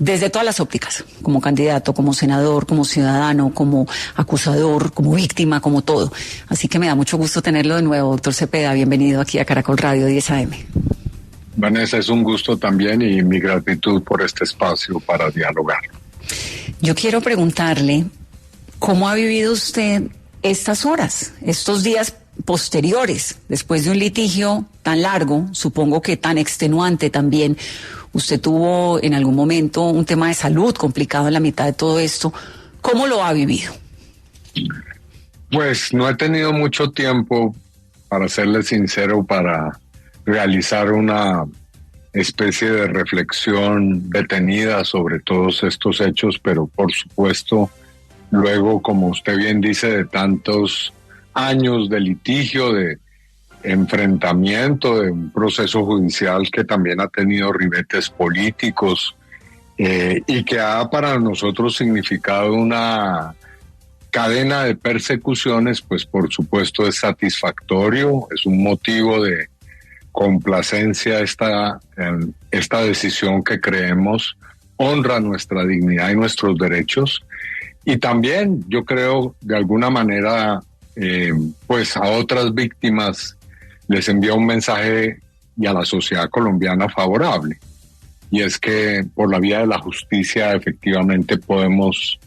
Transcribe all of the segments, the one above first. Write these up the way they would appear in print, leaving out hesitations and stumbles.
desde todas las ópticas, como candidato, como senador, como ciudadano, como acusador, como víctima, como todo. Así que me da mucho gusto tenerlo de nuevo, doctor Cepeda. Bienvenido aquí a Caracol Radio 10 AM. Vanessa, es un gusto también y mi gratitud por este espacio para dialogar. Yo quiero preguntarle, ¿cómo ha vivido usted estas horas, estos días posteriores, después de un litigio tan largo, supongo que tan extenuante también? Usted tuvo en algún momento un tema de salud complicado en la mitad de todo esto. ¿Cómo lo ha vivido? Pues no he tenido mucho tiempo, para serle sincero, para realizar una especie de reflexión detenida sobre todos estos hechos, pero por supuesto, luego, como usted bien dice, de tantos años de litigio, de enfrentamiento, de un proceso judicial que también ha tenido ribetes políticos y que ha para nosotros significado una cadena de persecuciones, pues por supuesto es satisfactorio, es un motivo de complacencia esta decisión que creemos honra nuestra dignidad y nuestros derechos. Y también yo creo de alguna manera pues a otras víctimas les envía un mensaje y a la sociedad colombiana favorable. Y es que por la vía de la justicia efectivamente podemos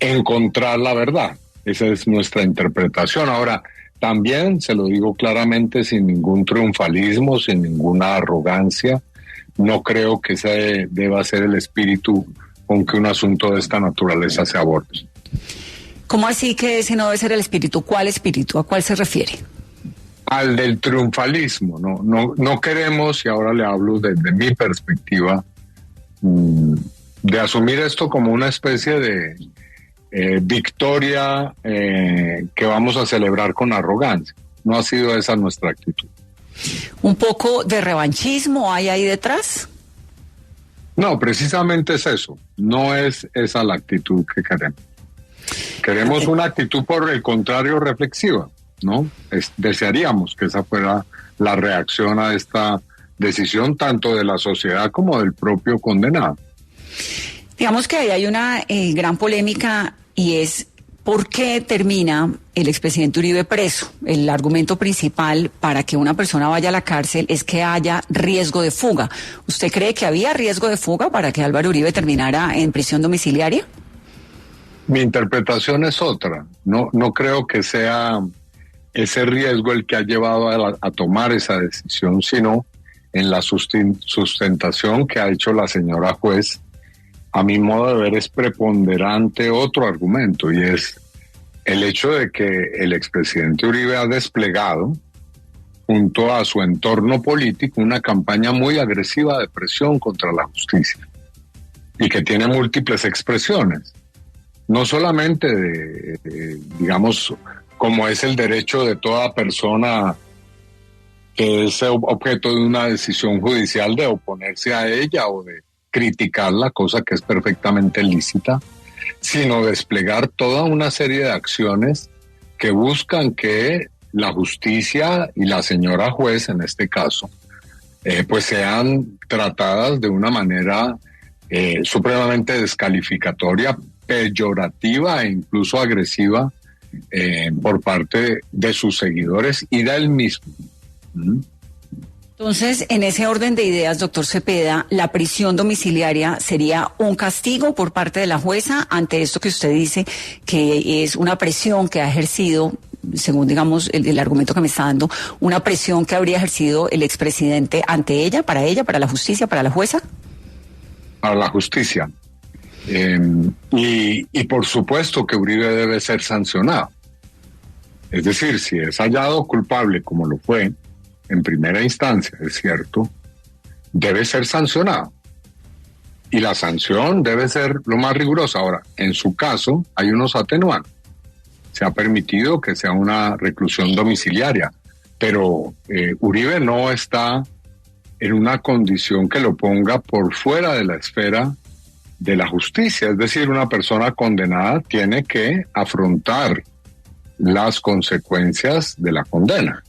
encontrar la verdad. Esa es nuestra interpretación. Ahora, también se lo digo claramente, sin ningún triunfalismo, sin ninguna arrogancia. No creo que ese deba ser el espíritu con que un asunto de esta naturaleza se aborde. ¿Cómo así que ese no debe ser el espíritu? ¿Cuál espíritu? ¿A cuál se refiere? Al del triunfalismo. No queremos, y ahora le hablo desde mi perspectiva, de asumir esto como una especie de victoria que vamos a celebrar con arrogancia. No ha sido esa nuestra actitud. ¿Un poco de revanchismo hay ahí detrás? No, precisamente es eso. No es esa la actitud que queremos. Queremos una actitud, por el contrario, reflexiva, ¿no? Desearíamos que esa fuera la reacción a esta decisión, tanto de la sociedad como del propio condenado. Digamos que ahí hay una gran polémica, y es ¿por qué termina el expresidente Uribe preso? El argumento principal para que una persona vaya a la cárcel es que haya riesgo de fuga. ¿Usted cree que había riesgo de fuga para que Álvaro Uribe terminara en prisión domiciliaria? Mi interpretación es otra. No creo que sea ese riesgo el que ha llevado a tomar esa decisión, sino en la sustentación que ha hecho la señora juez. A mi modo de ver es preponderante otro argumento, y es el hecho de que el expresidente Uribe ha desplegado, junto a su entorno político, una campaña muy agresiva de presión contra la justicia, y que tiene múltiples expresiones. No solamente digamos, como es el derecho de toda persona que es objeto de una decisión judicial de oponerse a ella o de criticarla, cosa que es perfectamente lícita, sino desplegar toda una serie de acciones que buscan que la justicia y la señora juez, en este caso, pues sean tratadas de una manera supremamente descalificatoria, peyorativa e incluso agresiva por parte de sus seguidores y de él mismo. Entonces, en ese orden de ideas, doctor Cepeda, ¿la prisión domiciliaria sería un castigo por parte de la jueza ante esto que usted dice que es una presión que ha ejercido, según digamos el argumento que me está dando, una presión que habría ejercido el expresidente ante ella, para la justicia, para la jueza? Para la justicia. Y por supuesto que Uribe debe ser sancionado. Es decir, si es hallado culpable, como lo fue en primera instancia, es cierto, debe ser sancionado. Y la sanción debe ser lo más rigurosa. Ahora, en su caso, hay unos atenuantes. Se ha permitido que sea una reclusión domiciliaria, pero Uribe no está en una condición que lo ponga por fuera de la esfera de la justicia. Es decir, una persona condenada tiene que afrontar las consecuencias de la condena,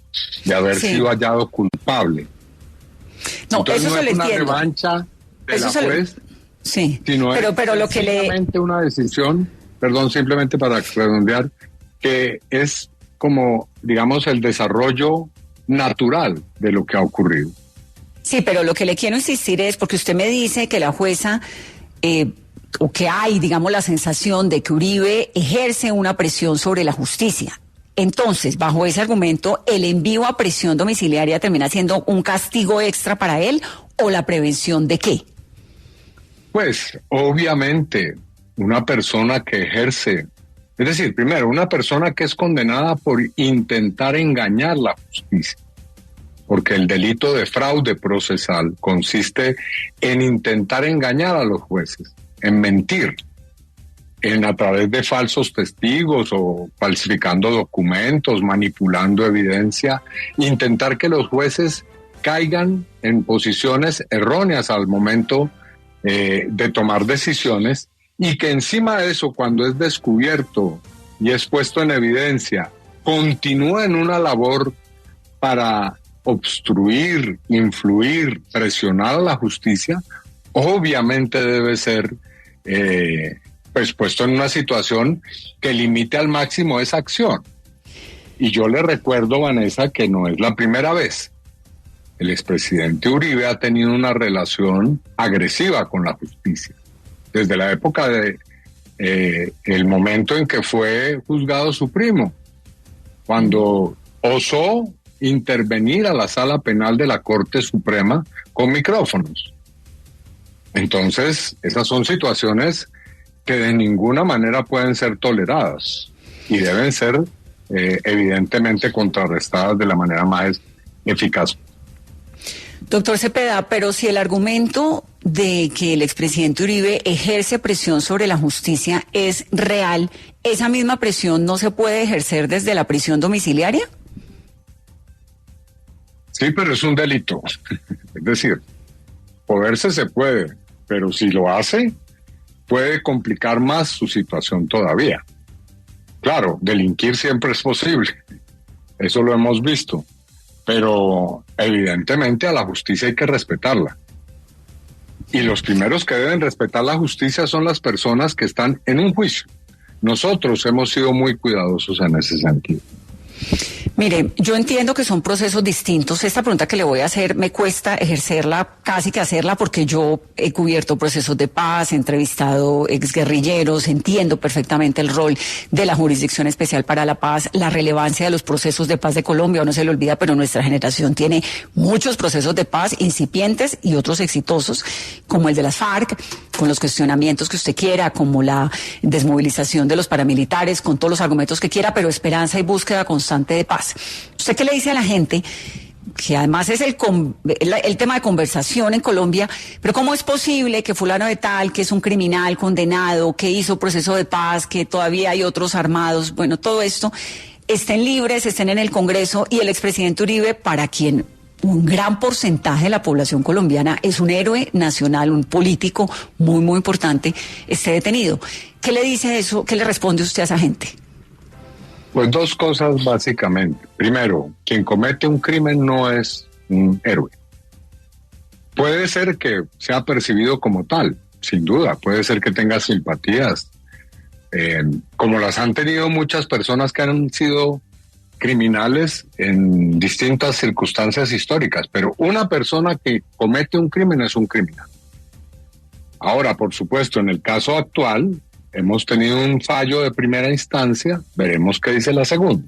de haber sido hallado culpable. No, entonces eso no se es le una entiendo. revancha de la juez Sí, sino pero lo que le... simplemente una decisión, perdón, simplemente para redondear, que es como, digamos, el desarrollo natural de lo que ha ocurrido. Sí, pero lo que le quiero insistir es, porque usted me dice que la jueza, o que hay, digamos, la sensación de que Uribe ejerce una presión sobre la justicia. Entonces, bajo ese argumento, ¿el envío a prisión domiciliaria termina siendo un castigo extra para él o la prevención de qué? Pues, obviamente, una persona que ejerce, es decir, primero, una persona que es condenada por intentar engañar la justicia, porque el delito de fraude procesal consiste en intentar engañar a los jueces, en mentir, en a través de falsos testigos o falsificando documentos, manipulando evidencia, intentar que los jueces caigan en posiciones erróneas al momento de tomar decisiones, y que encima de eso, cuando es descubierto y es puesto en evidencia, continúa en una labor para obstruir, influir, presionar a la justicia, obviamente debe ser pues puesto en una situación que limite al máximo esa acción. Y yo le recuerdo, Vanessa, que no es la primera vez. El expresidente Uribe ha tenido una relación agresiva con la justicia. Desde la época de el momento en que fue juzgado su primo, cuando osó intervenir a la sala penal de la Corte Suprema con micrófonos. Entonces, esas son situaciones que de ninguna manera pueden ser toleradas y deben ser evidentemente contrarrestadas de la manera más eficaz. Doctor Cepeda, pero si el argumento de que el expresidente Uribe ejerce presión sobre la justicia es real, ¿esa misma presión no se puede ejercer desde la prisión domiciliaria? Sí, pero es un delito. Es decir, poderse se puede, pero si lo hace, puede complicar más su situación todavía. Claro, delinquir siempre es posible, eso lo hemos visto, pero evidentemente a la justicia hay que respetarla. Y los primeros que deben respetar la justicia son las personas que están en un juicio. Nosotros hemos sido muy cuidadosos en ese sentido. Mire, yo entiendo que son procesos distintos. Esta pregunta que le voy a hacer me cuesta ejercerla, casi que hacerla, porque yo he cubierto procesos de paz, he entrevistado exguerrilleros, entiendo perfectamente el rol de la Jurisdicción Especial para la Paz, la relevancia de los procesos de paz de Colombia, no se le olvida, pero nuestra generación tiene muchos procesos de paz incipientes y otros exitosos, como el de las FARC, con los cuestionamientos que usted quiera, como la desmovilización de los paramilitares, con todos los argumentos que quiera, pero esperanza y búsqueda constante de paz. ¿Usted qué le dice a la gente, que además es el tema de conversación en Colombia, pero cómo es posible que fulano de tal, que es un criminal condenado, que hizo proceso de paz, que todavía hay otros armados, bueno, todo esto, estén libres, estén en el Congreso, y el expresidente Uribe, para quien un gran porcentaje de la población colombiana es un héroe nacional, un político muy, muy importante, esté detenido? ¿Qué le dice eso? ¿Qué le responde usted a esa gente? Pues dos cosas básicamente. Primero, quien comete un crimen no es un héroe. Puede ser que sea percibido como tal, sin duda. Puede ser que tenga simpatías, como las han tenido muchas personas que han sido criminales en distintas circunstancias históricas. Pero una persona que comete un crimen es un criminal. Ahora, por supuesto, en el caso actual, hemos tenido un fallo de primera instancia, veremos qué dice la segunda.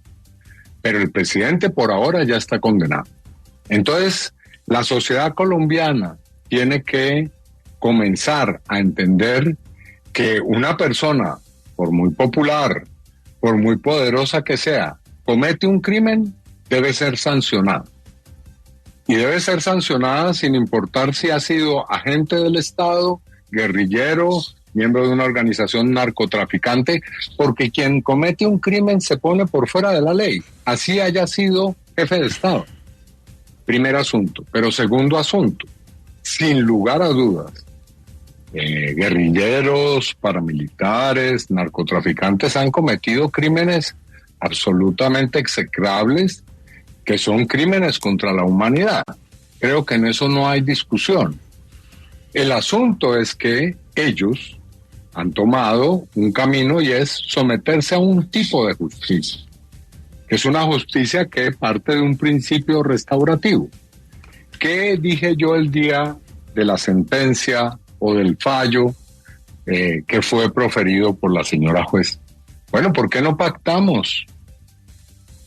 Pero el presidente por ahora ya está condenado. Entonces, la sociedad colombiana tiene que comenzar a entender que una persona, por muy popular, por muy poderosa que sea, comete un crimen, debe ser sancionada. Y debe ser sancionada sin importar si ha sido agente del Estado, guerrillero, miembro de una organización narcotraficante, porque quien comete un crimen se pone por fuera de la ley, así haya sido jefe de Estado. Primer asunto. Pero segundo asunto, sin lugar a dudas, guerrilleros, paramilitares, narcotraficantes han cometido crímenes absolutamente execrables, que son crímenes contra la humanidad. Creo que en eso no hay discusión. El asunto es que ellos han tomado un camino y es someterse a un tipo de justicia, que es una justicia que parte de un principio restaurativo. ¿Qué dije yo el día de la sentencia o del fallo que fue proferido por la señora juez? Bueno, ¿por qué no pactamos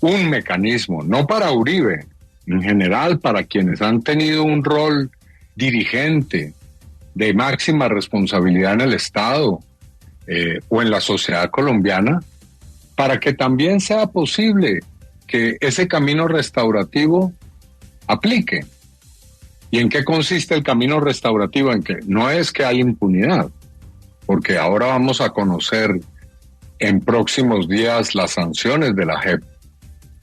un mecanismo, no para Uribe, en general para quienes han tenido un rol dirigente de máxima responsabilidad en el Estado o en la sociedad colombiana, para que también sea posible que ese camino restaurativo aplique? ¿Y en qué consiste el camino restaurativo? En que no es que hay impunidad, porque ahora vamos a conocer en próximos días las sanciones de la JEP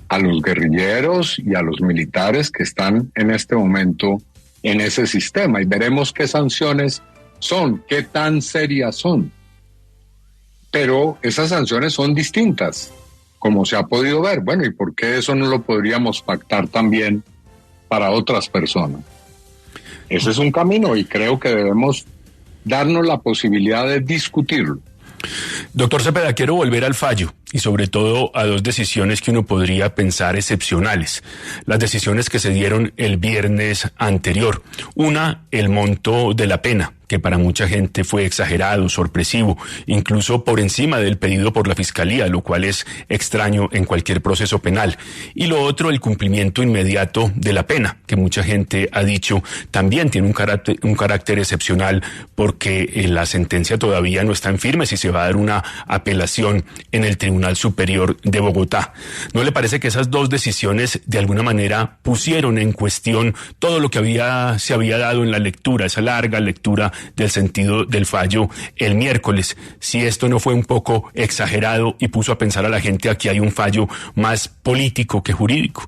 a los guerrilleros y a los militares que están en este momento en ese sistema, y veremos qué sanciones son, qué tan serias son. Pero esas sanciones son distintas, como se ha podido ver. Bueno, ¿y por qué eso no lo podríamos pactar también para otras personas? Ese es un camino y creo que debemos darnos la posibilidad de discutirlo. Doctor Cepeda, quiero volver al fallo y sobre todo a dos decisiones que uno podría pensar excepcionales. Las decisiones que se dieron el viernes anterior. Una, el monto de la pena, que para mucha gente fue exagerado, sorpresivo, incluso por encima del pedido por la Fiscalía, lo cual es extraño en cualquier proceso penal. Y lo otro, el cumplimiento inmediato de la pena, que mucha gente ha dicho también tiene un carácter excepcional porque la sentencia todavía no está en firme si se va a dar una apelación en el Tribunal Superior de Bogotá. ¿No le parece que esas dos decisiones de alguna manera pusieron en cuestión todo lo que se había dado en la lectura, esa larga lectura del sentido del fallo el miércoles? Si esto no fue un poco exagerado y puso a pensar a la gente aquí hay un fallo más político que jurídico.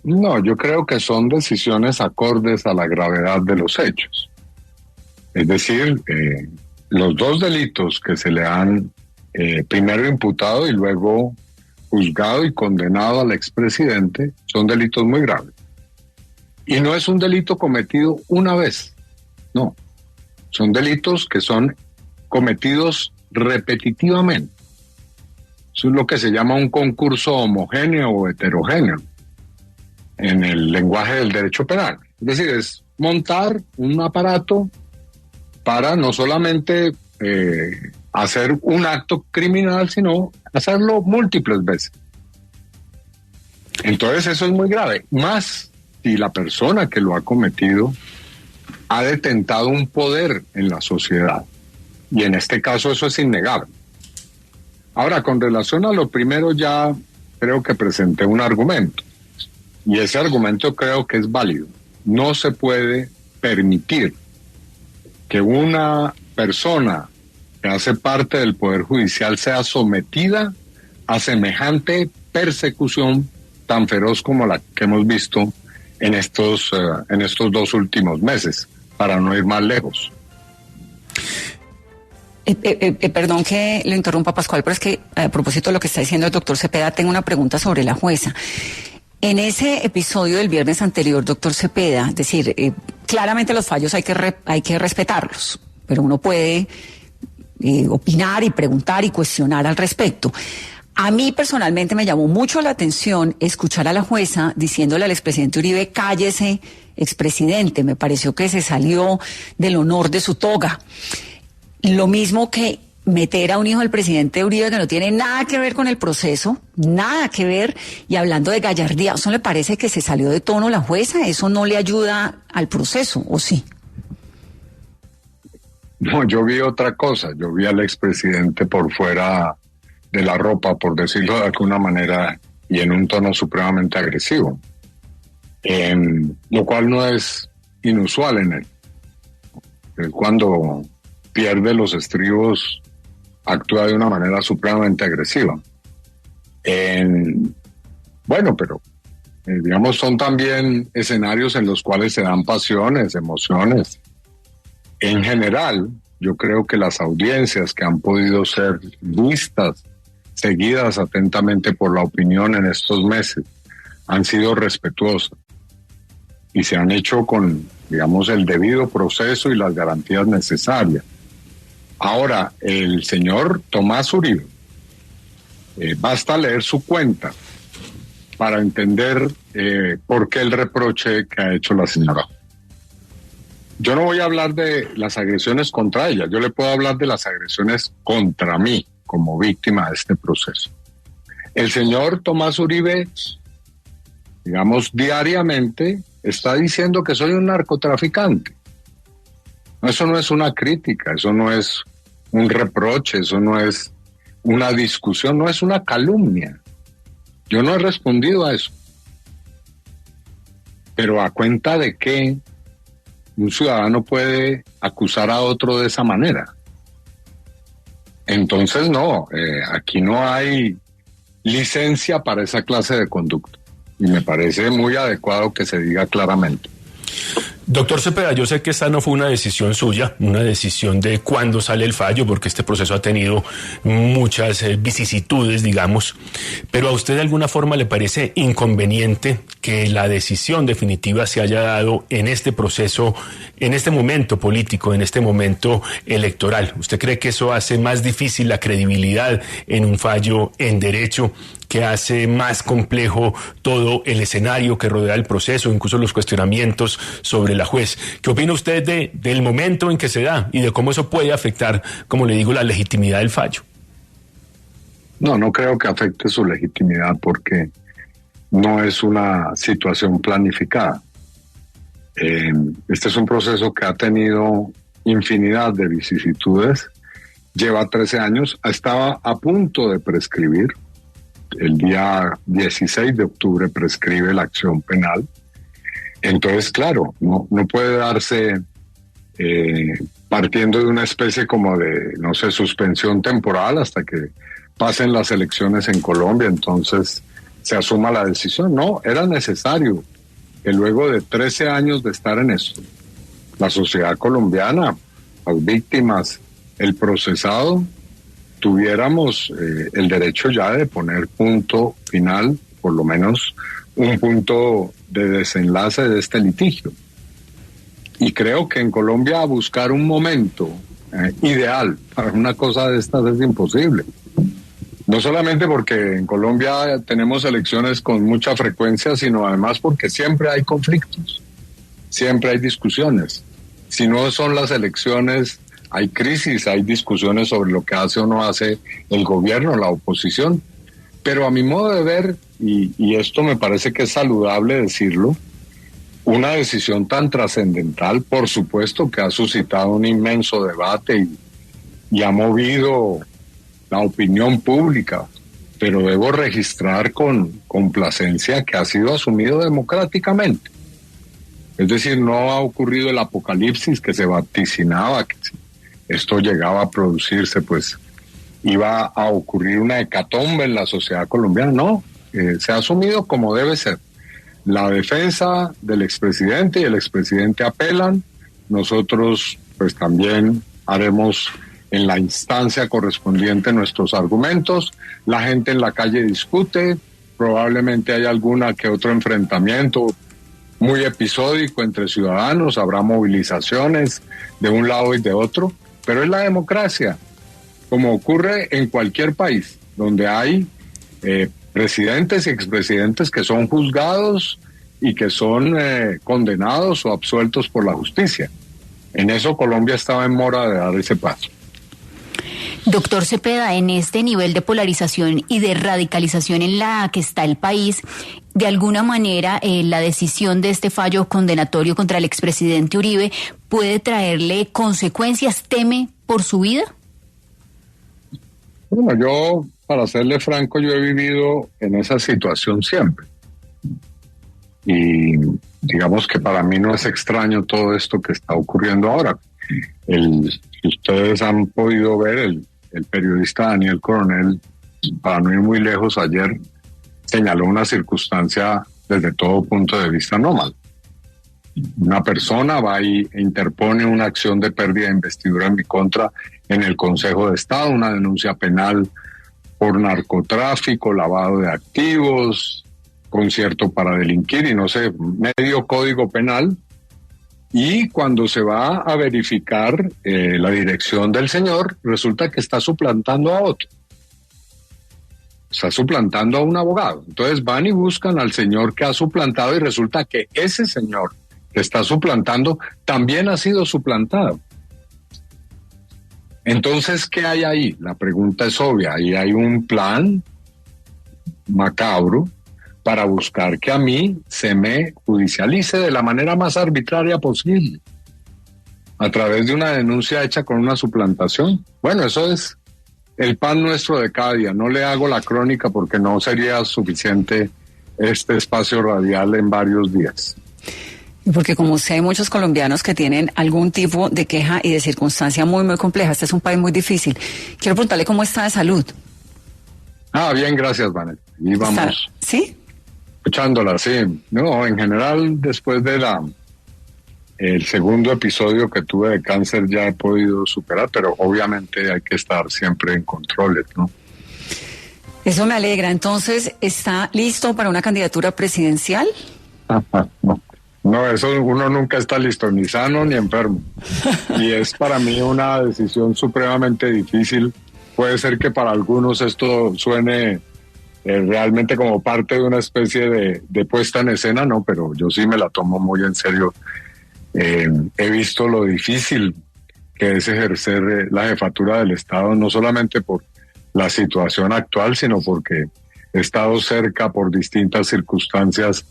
No, yo creo que son decisiones acordes a la gravedad de los hechos. Es decir, los dos delitos que se le han primero imputado y luego juzgado y condenado al expresidente son delitos muy graves. Y no es un delito cometido una vez, no. Son delitos que son cometidos repetitivamente. Eso es lo que se llama un concurso homogéneo o heterogéneo en el lenguaje del derecho penal. Es decir, es montar un aparato para no solamente hacer un acto criminal, sino hacerlo múltiples veces. Entonces eso es muy grave, más si la persona que lo ha cometido ha detentado un poder en la sociedad, y en este caso eso es innegable. Ahora, con relación a lo primero, ya creo que presenté un argumento, y ese argumento creo que es válido. No se puede permitir que una persona que hace parte del Poder Judicial sea sometida a semejante persecución tan feroz como la que hemos visto en estos 2 últimos meses, para no ir más lejos. Perdón que lo interrumpa, Pascual, pero es que a propósito de lo que está diciendo el doctor Cepeda, tengo una pregunta sobre la jueza. En ese episodio del viernes anterior, doctor Cepeda, es decir, claramente los fallos hay que respetarlos, pero uno puede opinar y preguntar y cuestionar al respecto. A mí personalmente me llamó mucho la atención escuchar a la jueza diciéndole al expresidente Uribe, cállese, expresidente. Me pareció que se salió del honor de su toga. Lo mismo que meter a un hijo del presidente Uribe que no tiene nada que ver con el proceso, nada que ver, y hablando de gallardía. ¿Eso le parece que se salió de tono la jueza? ¿Eso no le ayuda al proceso, o sí? No, yo vi otra cosa. Yo vi al expresidente por fuera de la ropa, por decirlo de alguna manera, y en un tono supremamente agresivo, lo cual no es inusual en él. Él, cuando pierde los estribos, actúa de una manera supremamente agresiva. Bueno, pero digamos, son también escenarios en los cuales se dan pasiones, emociones. En general, yo creo que las audiencias que han podido ser vistas, seguidas atentamente por la opinión en estos meses, han sido respetuosas y se han hecho con digamos, el debido proceso y las garantías necesarias. Ahora, el señor Tomás Uribe, basta leer su cuenta para entender por qué el reproche que ha hecho la señora. Yo no voy a hablar de las agresiones contra ella, yo le puedo hablar de las agresiones contra mí como víctima de este proceso. El señor Tomás Uribe, digamos, diariamente está diciendo que soy un narcotraficante. Eso no es una crítica, eso no es un reproche, eso no es una discusión, no es una calumnia. Yo no he respondido a eso. Pero ¿a cuenta de qué un ciudadano puede acusar a otro de esa manera? Entonces no, aquí no hay licencia para esa clase de conducta. Y me parece muy adecuado que se diga claramente. Doctor Cepeda, yo sé que esta no fue una decisión suya, una decisión de cuándo sale el fallo, porque este proceso ha tenido muchas vicisitudes, digamos, pero ¿a usted de alguna forma le parece inconveniente que la decisión definitiva se haya dado en este proceso, en este momento político, en este momento electoral? ¿Usted cree que eso hace más difícil la credibilidad en un fallo en derecho, que hace más complejo todo el escenario que rodea el proceso, incluso los cuestionamientos sobre la juez? ¿Qué opina usted del momento en que se da y de cómo eso puede afectar, como le digo, la legitimidad del fallo? No creo que afecte su legitimidad porque no es una situación planificada. Este es un proceso que ha tenido infinidad de vicisitudes, lleva 13 años, estaba a punto de prescribir. El día 16 de octubre prescribe la acción penal. Entonces, claro, no puede darse partiendo de una especie como de, no sé, suspensión temporal hasta que pasen las elecciones en Colombia, entonces se asuma la decisión. No, era necesario que luego de 13 años de estar en eso, la sociedad colombiana, las víctimas, el procesado, tuviéramos el derecho ya de poner punto final, por lo menos un punto de desenlace de este litigio. Y creo que en Colombia buscar un momento ideal para una cosa de estas es imposible. No solamente porque en Colombia tenemos elecciones con mucha frecuencia, sino además porque siempre hay conflictos, siempre hay discusiones. Si no son las elecciones, hay crisis, hay discusiones sobre lo que hace o no hace el gobierno, la oposición. Pero a mi modo de ver, y esto me parece que es saludable decirlo, una decisión tan trascendental, por supuesto que ha suscitado un inmenso debate y ha movido la opinión pública, pero debo registrar con complacencia que ha sido asumido democráticamente. Es decir, no ha ocurrido el apocalipsis que se vaticinaba, que esto llegaba a producirse, pues iba a ocurrir una hecatombe en la sociedad colombiana. No, se ha asumido como debe ser. La defensa del expresidente y el expresidente apelan. Nosotros pues también haremos en la instancia correspondiente nuestros argumentos. La gente en la calle discute, probablemente hay alguna que otro enfrentamiento muy episódico entre ciudadanos, habrá movilizaciones de un lado y de otro, pero es la democracia, como ocurre en cualquier país, donde hay presidentes y expresidentes que son juzgados y que son condenados o absueltos por la justicia. En eso Colombia estaba en mora de dar ese paso. Doctor Cepeda, en este nivel de polarización y de radicalización en la que está el país, de alguna manera la decisión de este fallo condenatorio contra el expresidente Uribe puede traerle consecuencias, ¿teme por su vida? Bueno, yo, para serle franco, yo he vivido en esa situación siempre. Y digamos que para mí no es extraño todo esto que está ocurriendo ahora. Si ustedes han podido ver, el periodista Daniel Coronel, para no ir muy lejos, ayer señaló una circunstancia desde todo punto de vista normal. Una persona va y interpone una acción de pérdida de investidura en mi contra en el Consejo de Estado, una denuncia penal por narcotráfico, lavado de activos, concierto para delinquir y no sé, medio código penal. Y cuando se va a verificar la dirección del señor, resulta que está suplantando a otro. Está suplantando a un abogado. Entonces van y buscan al señor que ha suplantado y resulta que ese señor que está suplantando también ha sido suplantado. Entonces, ¿qué hay ahí? La pregunta es obvia. Ahí hay un plan macabro para buscar que a mí se me judicialice de la manera más arbitraria posible, a través de una denuncia hecha con una suplantación. Bueno, eso es el pan nuestro de cada día. No le hago la crónica porque no sería suficiente este espacio radial en varios días. Porque como sé, hay muchos colombianos que tienen algún tipo de queja y de circunstancia muy, muy compleja. Este es un país muy difícil. Quiero preguntarle cómo está de salud. Bien, gracias, Vanessa. Y vamos. ¿Sí? Escuchándola, sí. No, en general, después de el segundo episodio que tuve de cáncer ya he podido superar, pero obviamente hay que estar siempre en controles, ¿no? Eso me alegra. Entonces, ¿está listo para una candidatura presidencial? No, eso uno nunca está listo, ni sano ni enfermo. Y es para mí una decisión supremamente difícil. Puede ser que para algunos esto suene realmente como parte de una especie de puesta en escena, no, pero yo sí me la tomo muy en serio. He visto lo difícil que es ejercer la jefatura del Estado, no solamente por la situación actual, sino porque he estado cerca por distintas circunstancias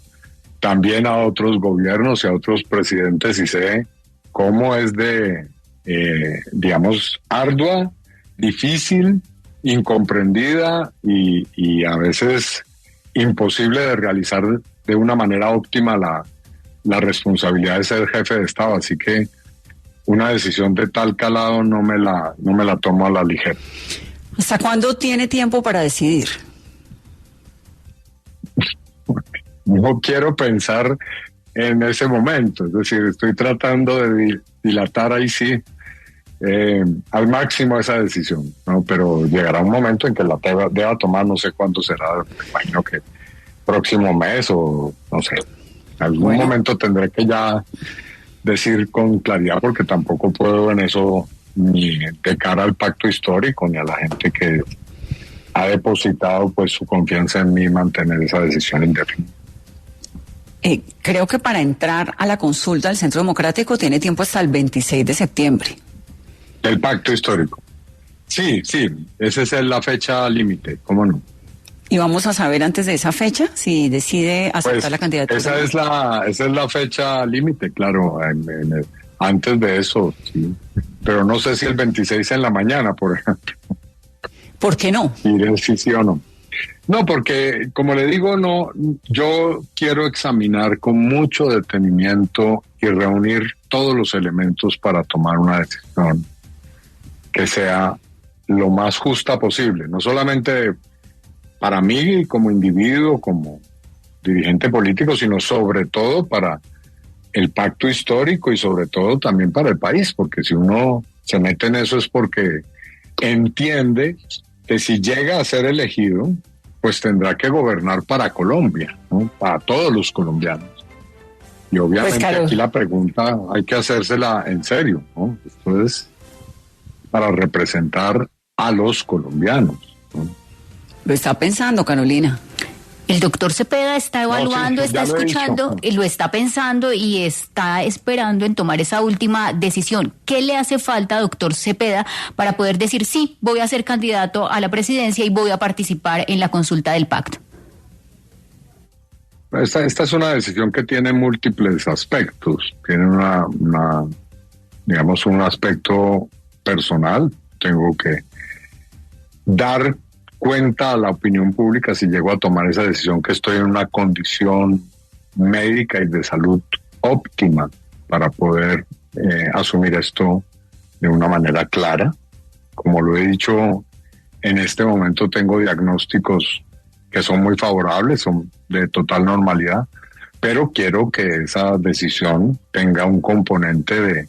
también a otros gobiernos y a otros presidentes y sé cómo es digamos, ardua, difícil, incomprendida y a veces imposible de realizar de una manera óptima la responsabilidad de ser jefe de Estado. Así que una decisión de tal calado no me la tomo a la ligera. ¿Hasta cuándo tiene tiempo para decidir? No quiero pensar en ese momento, es decir, estoy tratando de dilatar ahí sí al máximo esa decisión, ¿no? Pero llegará un momento en que la deba tomar, no sé cuándo será, me imagino que próximo mes o no sé, algún momento tendré que ya decir con claridad porque tampoco puedo en eso ni de cara al pacto histórico ni a la gente que ha depositado pues su confianza en mí mantener esa decisión indefinida. Creo que para entrar a la consulta del Centro Democrático tiene tiempo hasta el 26 de septiembre. El pacto histórico. Sí, esa es la fecha límite, ¿cómo no? ¿Y vamos a saber antes de esa fecha si decide aceptar pues, la candidatura? Esa es la fecha límite, claro, antes de eso, sí. Pero no sé si el 26 en la mañana, por ejemplo. ¿Por qué no? Diré si sí o no. No, porque como le digo, no, yo quiero examinar con mucho detenimiento y reunir todos los elementos para tomar una decisión que sea lo más justa posible, no solamente para mí como individuo, como dirigente político, sino sobre todo para el pacto histórico y sobre todo también para el país, porque si uno se mete en eso es porque entiende que si llega a ser elegido, pues tendrá que gobernar para Colombia, ¿no? Para todos los colombianos. Y obviamente pues claro, aquí la pregunta hay que hacérsela en serio, ¿no? Esto es para representar a los colombianos, ¿no? Lo está pensando, Carolina. El doctor Cepeda está evaluando, está escuchando, lo está pensando y está esperando en tomar esa última decisión. ¿Qué le hace falta, doctor Cepeda, para poder decir sí, voy a ser candidato a la presidencia y voy a participar en la consulta del pacto? Esta es una decisión que tiene múltiples aspectos. Tiene digamos, un aspecto personal. Tengo que dar cuenta a la opinión pública si llego a tomar esa decisión que estoy en una condición médica y de salud óptima para poder asumir esto de una manera clara. Como lo he dicho, en este momento tengo diagnósticos que son muy favorables, son de total normalidad, pero quiero que esa decisión tenga un componente de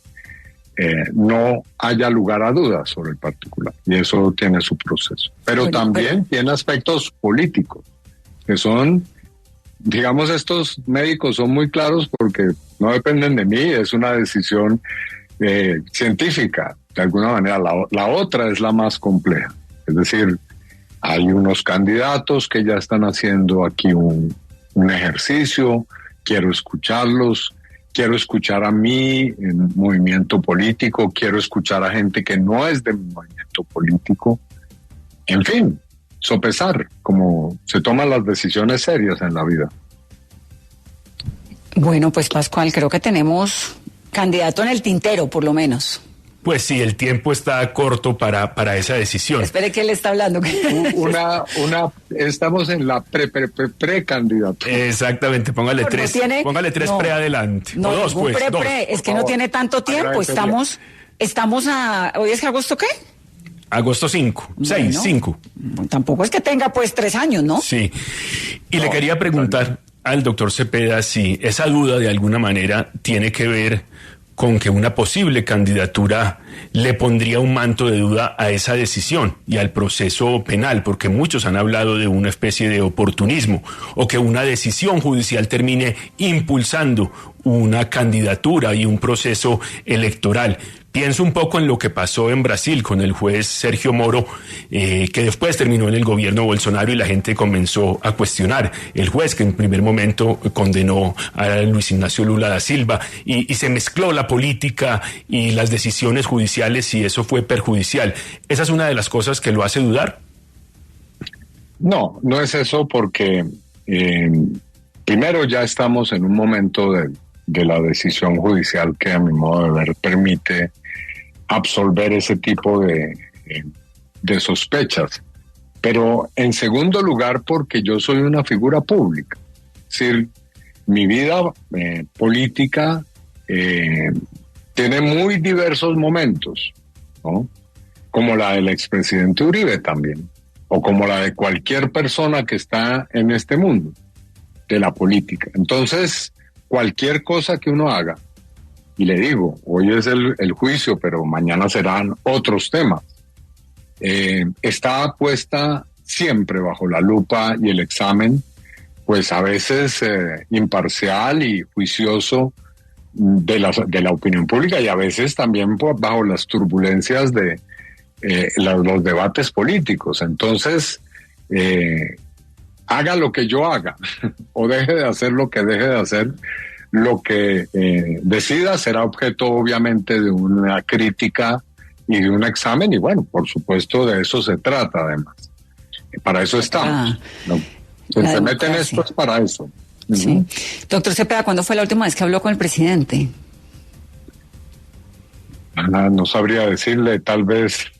no haya lugar a dudas sobre el particular, y eso tiene su proceso. Pero también tiene aspectos políticos, que son, digamos, estos médicos son muy claros porque no dependen de mí, es una decisión científica, de alguna manera. La otra es la más compleja, es decir, hay unos candidatos que ya están haciendo aquí un ejercicio, quiero escucharlos, quiero escuchar a mí en movimiento político, quiero escuchar a gente que no es de mi movimiento político, en fin, sopesar como se toman las decisiones serias en la vida. Bueno, pues Pascual, creo que tenemos candidato en el tintero, por lo menos. Pues sí, el tiempo está corto para esa decisión. Espere que él está hablando. Estamos en la precandidatura. Exactamente, póngale No, tres, no tiene, póngale tres no, pre adelante. No, o dos, pues. pre, dos. es que no tiene tanto tiempo. Estamos a, ¿hoy es agosto qué? Agosto 5, 6, 5. Tampoco es que tenga pues 3 años, ¿no? Sí. Y le quería preguntar al doctor Cepeda si esa duda de alguna manera tiene que ver con que una posible candidatura le pondría un manto de duda a esa decisión y al proceso penal, porque muchos han hablado de una especie de oportunismo o que una decisión judicial termine impulsando una candidatura y un proceso electoral. Pienso un poco en lo que pasó en Brasil con el juez Sergio Moro, que después terminó en el gobierno Bolsonaro y la gente comenzó a cuestionar el juez que en primer momento condenó a Luis Ignacio Lula da Silva y se mezcló la política y las decisiones judiciales y eso fue perjudicial. ¿Esa es una de las cosas que lo hace dudar? No, no es eso porque primero ya estamos en un momento de la decisión judicial que a mi modo de ver permite absolver ese tipo de sospechas. Pero en segundo lugar porque yo soy una figura pública. Es decir, mi vida política tiene muy diversos momentos, ¿no? Como la del expresidente Uribe también, o como la de cualquier persona que está en este mundo de la política. Entonces, cualquier cosa que uno haga, y le digo, hoy es el juicio, pero mañana serán otros temas, está puesta siempre bajo la lupa y el examen, pues a veces imparcial y juicioso de la opinión pública y a veces también bajo las turbulencias de los debates políticos. Entonces, haga lo que yo haga o deje de hacer lo que deje de hacer, lo que decida será objeto obviamente de una crítica y de un examen y bueno, por supuesto de eso se trata además. Para eso estamos. ¿No? Se mete en esto es para eso. Sí. Doctor Cepeda, ¿cuándo fue la última vez que habló con el presidente? No sabría decirle, tal vez...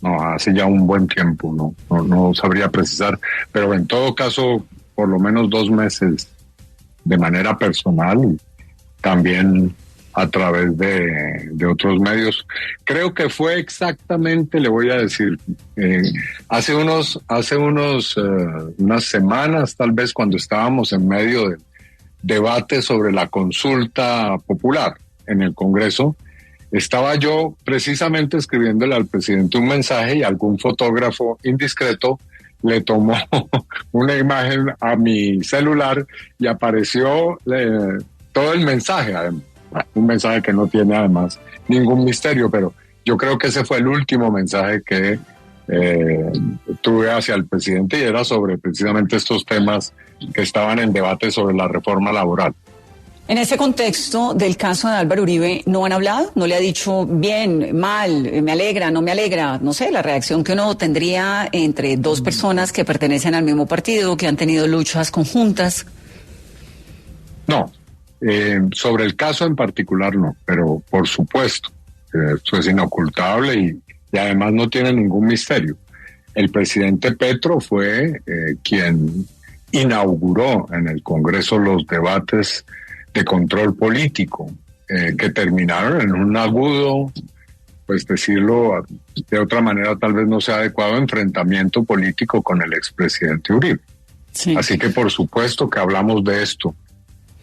No, hace ya un buen tiempo, no sabría precisar, pero en todo caso, por lo menos 2 meses de manera personal y también a través de otros medios. Creo que fue exactamente, le voy a decir, hace unas semanas, tal vez cuando estábamos en medio del debate sobre la consulta popular en el Congreso, estaba yo precisamente escribiéndole al presidente un mensaje y algún fotógrafo indiscreto le tomó una imagen a mi celular y apareció todo el mensaje, además. Un mensaje que no tiene además ningún misterio, pero yo creo que ese fue el último mensaje que tuve hacia el presidente y era sobre precisamente estos temas que estaban en debate sobre la reforma laboral. En ese contexto del caso de Álvaro Uribe, ¿no han hablado? ¿No le ha dicho bien, mal, me alegra, no me alegra? No sé, la reacción que uno tendría entre 2 personas que pertenecen al mismo partido, que han tenido luchas conjuntas. No, sobre el caso en particular no, pero por supuesto, esto es inocultable y además no tiene ningún misterio. El presidente Petro fue quien inauguró en el Congreso los debates de control político, que terminaron en un agudo, pues decirlo de otra manera tal vez no sea adecuado, enfrentamiento político con el expresidente Uribe. Sí. Así que por supuesto que hablamos de esto,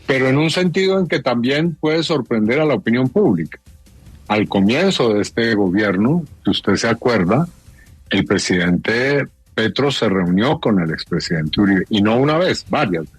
pero en un sentido en que también puede sorprender a la opinión pública. Al comienzo de este gobierno, si usted se acuerda, el presidente Petro se reunió con el expresidente Uribe, y no una vez, varias veces.